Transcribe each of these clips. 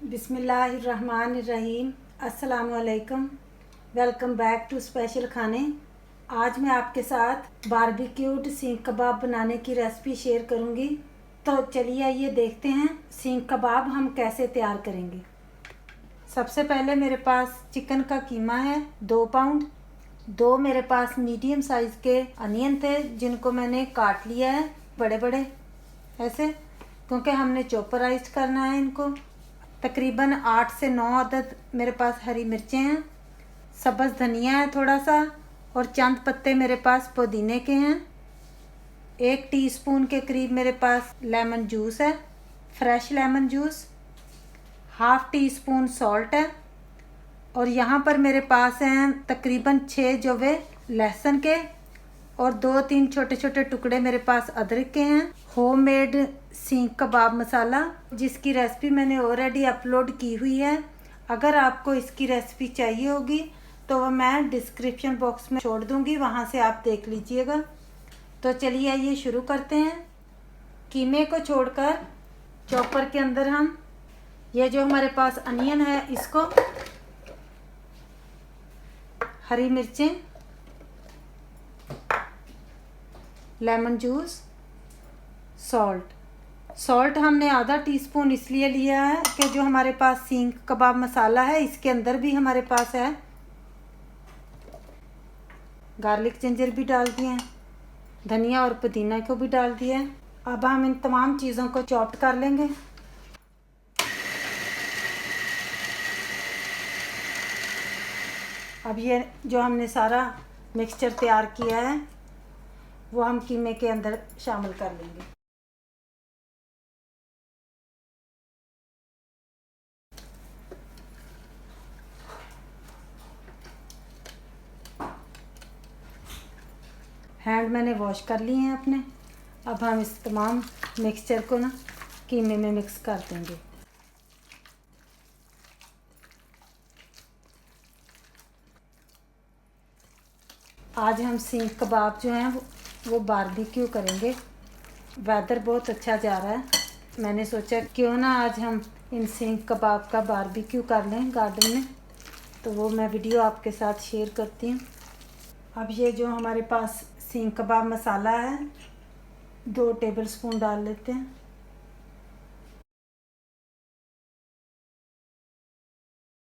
बिस्मिल्लाहिर्रहमानिर्रहीम। अस्सलाम वालेकुम। वेलकम बैक टू स्पेशल खाने। आज मैं आपके साथ बारबेक्यूड सीख कबाब बनाने की रेसिपी शेयर करूंगी। तो चलिए आइए देखते हैं सीख कबाब हम कैसे तैयार करेंगे। सबसे पहले मेरे पास चिकन का कीमा है 2 पाउंड। 2 मेरे पास मीडियम साइज़ के अनियन थे जिनको मैंने काट लिया है बड़े बड़े ऐसे, क्योंकि हमने चॉपराइज करना है इनको। तकरीबन 8 से 9 अदद मेरे पास हरी मिर्चें हैं, सब्ज़ धनिया है थोड़ा सा, और चंद पत्ते मेरे पास पुदीने के हैं। 1 टीस्पून के करीब मेरे पास लेमन जूस है, fresh lemon juice. Half tea spoon salt है, और यहाँ पर मेरे पास हैं तकरीबन 6 जवे लहसुन के, और 2-3 छोटे छोटे टुकड़े मेरे पास अदरक के हैं। होममेड सीख कबाब मसाला, जिसकी रेसिपी मैंने ऑलरेडी अपलोड की हुई है। अगर आपको इसकी रेसिपी चाहिए होगी तो वह मैं डिस्क्रिप्शन बॉक्स में छोड़ दूंगी, वहां से आप देख लीजिएगा। तो चलिए आइए शुरू करते हैं। कीमे को छोड़कर चॉपर के अंदर हम ये जो हमारे पास अनियन है इसको, हरी मिर्चें, लेमन जूस, सॉल्ट हमने आधा टीस्पून इसलिए लिया है कि जो हमारे पास सीख कबाब मसाला है इसके अंदर भी हमारे पास है। गार्लिक जिंजर भी डाल दिए हैं, धनिया और पुदीना को भी डाल दिया है। अब हम इन तमाम चीज़ों को चॉप कर लेंगे। अब ये जो हमने सारा मिक्सचर तैयार किया है वो हम कीमे के अंदर शामिल कर लेंगे। हैंड मैंने वॉश कर लिए हैं अपने। अब हम इस तमाम मिक्सचर को ना कीमे में मिक्स कर देंगे। आज हम सीख कबाब जो हैं वो बारबेक्यू करेंगे। वेदर बहुत अच्छा जा रहा है, मैंने सोचा क्यों ना आज हम इन सीख कबाब का बारबेक्यू कर लें गार्डन में। तो वो मैं वीडियो आपके साथ शेयर करती हूँ। अब ये जो हमारे पास सीख कबाब मसाला है 2 टेबलस्पून डाल लेते हैं।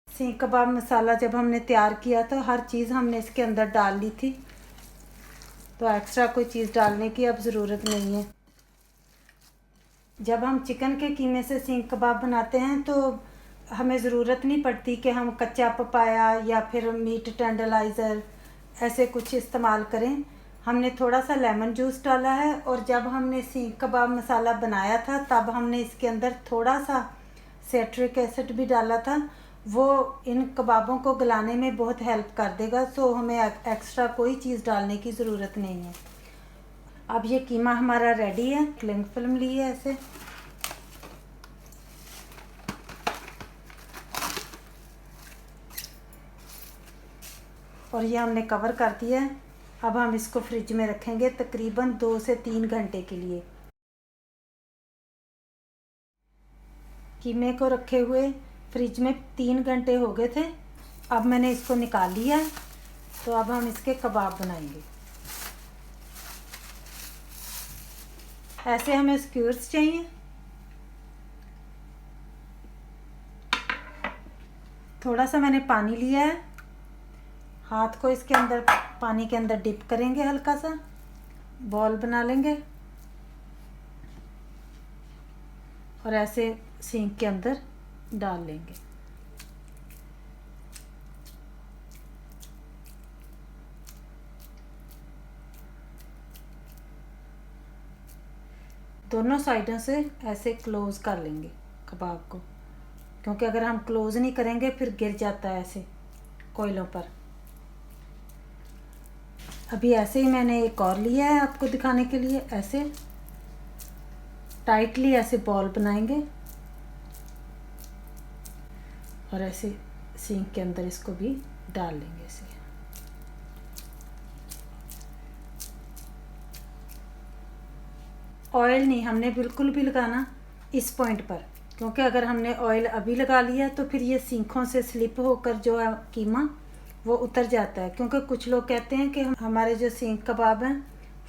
सीख कबाब मसाला जब हमने तैयार किया तो हर चीज़ हमने इसके अंदर डाल ली थी, तो एक्स्ट्रा कोई चीज़ डालने की अब ज़रूरत नहीं है। जब हम चिकन के कीमे से सीख कबाब बनाते हैं तो हमें ज़रूरत नहीं पड़ती कि हम कच्चा पपाया या फिर मीट टेंडराइज़र ऐसे कुछ इस्तेमाल करें। हमने थोड़ा सा लेमन जूस डाला है, और जब हमने सीख कबाब मसाला बनाया था तब हमने इसके अंदर थोड़ा सा सिट्रिक एसिड भी डाला था। वो इन कबाबों को गलाने में बहुत हेल्प कर देगा, तो हमें एक्स्ट्रा कोई चीज़ डालने की ज़रूरत नहीं है। अब ये कीमा हमारा रेडी है। क्लिंग फिल्म ली है ऐसे, और ये हमने कवर कर दिया है। अब हम इसको फ्रिज में रखेंगे तकरीबन 2 से 3 घंटे के लिए। कीमे को रखे हुए फ्रिज में 3 घंटे हो गए थे। अब मैंने इसको निकाल लिया है, तो अब हम इसके कबाब बनाएंगे। ऐसे हमें स्क्यूर्स चाहिए। थोड़ा सा मैंने पानी लिया है, हाथ को इसके अंदर पानी के अंदर डिप करेंगे, हल्का सा बॉल बना लेंगे और ऐसे सीख के अंदर डाल लेंगे। दोनों साइडों से ऐसे क्लोज कर लेंगे कबाब को, क्योंकि अगर हम क्लोज नहीं करेंगे फिर गिर जाता है ऐसे कोयलों पर। अभी ऐसे ही मैंने एक और लिया है आपको दिखाने के लिए। ऐसे टाइटली ऐसे बॉल बनाएंगे और ऐसे सीख के अंदर इसको भी डाल लेंगे ऐसे। ऑयल नहीं हमने बिल्कुल भी लगाना इस पॉइंट पर, क्योंकि अगर हमने ऑयल अभी लगा लिया तो फिर ये सींखों से स्लिप होकर जो है कीमा वो उतर जाता है। क्योंकि कुछ लोग कहते हैं कि हमारे जो सींख कबाब हैं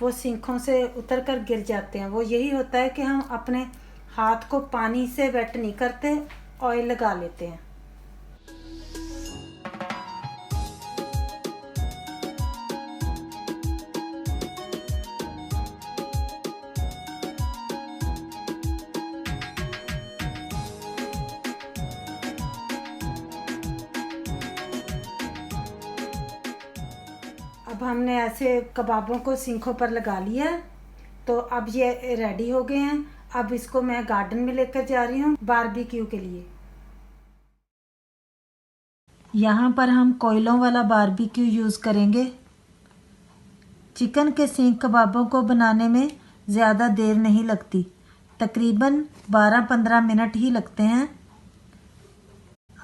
वो सींखों से उतर कर गिर जाते हैं। वो यही होता है कि हम अपने हाथ को पानी से वेट नहीं करते, ऑयल लगा लेते हैं। अब हमने ऐसे कबाबों को सींखों पर लगा लिया है, तो अब ये रेडी हो गए हैं। अब इसको मैं गार्डन में लेकर जा रही हूँ बारबेक्यू के लिए। यहाँ पर हम कोयलों वाला बारबेक्यू यूज़ करेंगे। चिकन के सींख कबाबों को बनाने में ज़्यादा देर नहीं लगती, तकरीबन 12-15 मिनट ही लगते हैं।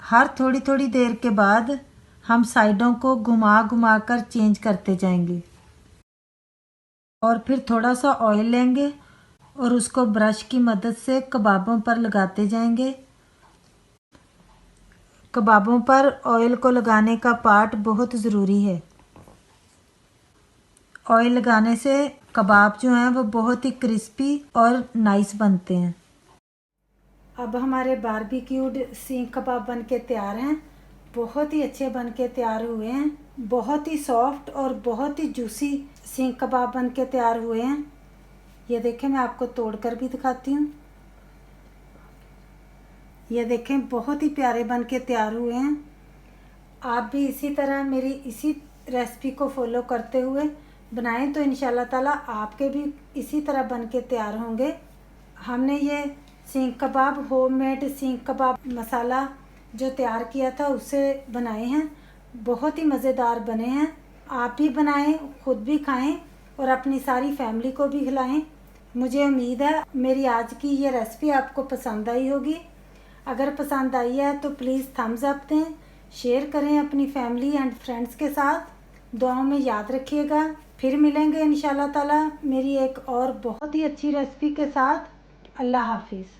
हर थोड़ी थोड़ी देर के बाद हम साइडों को घुमा घुमा कर चेंज करते जाएंगे और फिर थोड़ा सा ऑयल लेंगे और उसको ब्रश की मदद से कबाबों पर लगाते जाएंगे। कबाबों पर ऑयल को लगाने का पार्ट बहुत ज़रूरी है। ऑयल लगाने से कबाब जो हैं वो बहुत ही क्रिस्पी और नाइस बनते हैं। अब हमारे बारबेक्यूड सींख कबाब बन के तैयार हैं। बहुत ही अच्छे बन के तैयार हुए हैं। बहुत ही सॉफ्ट और बहुत ही जूसी सींख कबाब बन के तैयार हुए हैं। ये देखें, मैं आपको तोड़कर भी दिखाती हूँ। ये देखें, बहुत ही प्यारे बन के तैयार हुए हैं। आप भी इसी तरह मेरी इसी रेसिपी को फॉलो करते हुए बनाएं तो इंशाल्लाह ताला आपके भी इसी तरह बन के तैयार होंगे। हमने ये सींख कबाब होममेड सींख कबाब मसाला जो तैयार किया था उससे बनाए हैं। बहुत ही मज़ेदार बने हैं। आप भी बनाएं, ख़ुद भी खाएं और अपनी सारी फैमिली को भी खिलाएं। मुझे उम्मीद है मेरी आज की ये रेसिपी आपको पसंद आई होगी। अगर पसंद आई है तो प्लीज़ थम्स अप दें, शेयर करें अपनी फैमिली एंड फ्रेंड्स के साथ। दुआओं में याद रखिएगा। फिर मिलेंगे इंशाल्लाह ताला मेरी एक और बहुत ही अच्छी रेसिपी के साथ। अल्लाह हाफिज़।